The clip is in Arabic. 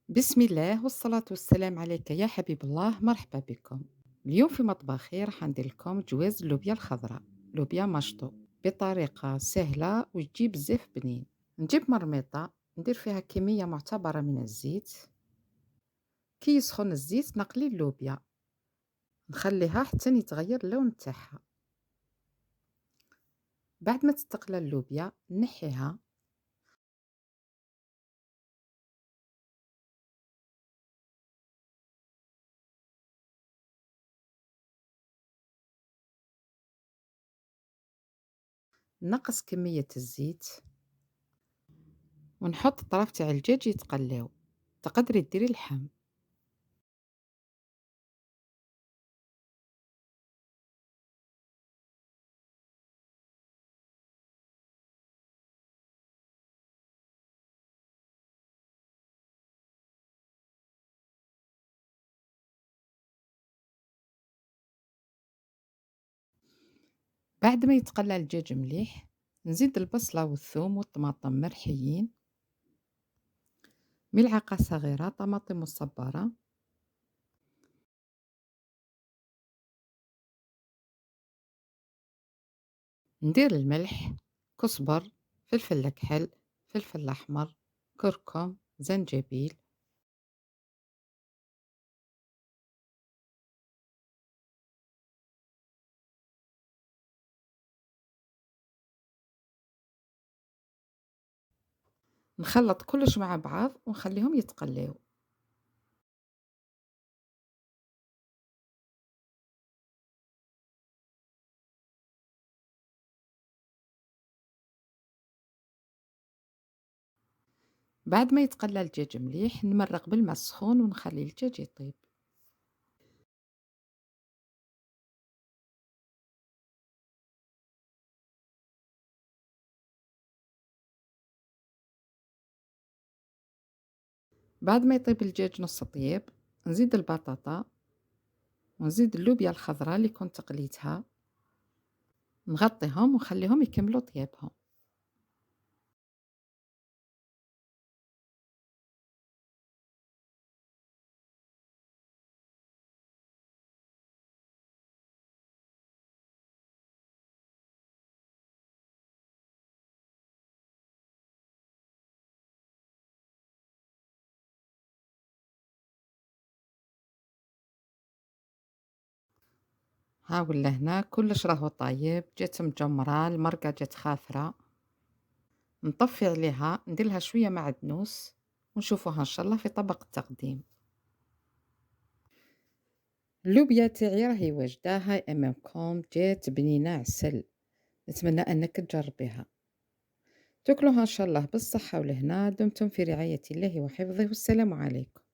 بسم الله والصلاة والسلام عليك يا حبيب الله، مرحبا بكم. اليوم في مطبخي راح ندير لكم جواز اللوبيا الخضراء، لوبيا مشطو، بطريقة سهلة وتجي بزاف بنين. نجيب مرميطة ندير فيها كمية معتبرة من الزيت. كي يسخن الزيت نقلي اللوبيا، نخليها حتى يتغير اللون تاعها. بعد ما تستقلى اللوبيا نحيها، نقص كمية الزيت ونحط طرف تاع الدجاج يتقلاو. تقدري ديري اللحم. بعد ما يتقلى الدجاج مليح نزيد البصلة والثوم والطماطم مرحيين، ملعقة صغيرة طماطم مصبرة، ندير الملح، كزبر، فلفل الكحل، فلفل أحمر، كركم، زنجبيل. نخلط كلش مع بعض ونخليهم يتقلاو. بعد ما يتقلى الدجاج مليح نمرق بالماء السخون ونخلي الدجاج يطيب. بعد ما يطيب الدجاج نص طياب نزيد البطاطا ونزيد اللوبيا الخضراء اللي كنت قليتها، نغطيهم ونخليهم يكملوا طيابهم. ها ولا هنا كلش راهو طايب، جات مجمرة، المرقة جات خافرة. نطفي عليها نديرلها شوية معدنوس ونشوفوها إن شاء الله في طبق التقديم. اللوبيا تاعي راهي واجدة، هاي أمامكم، جات بنينة عسل. نتمنى أنك تجربيها. تاكلوها إن شاء الله بالصحة والهنا. دمتم في رعاية الله وحفظه، والسلام عليكم.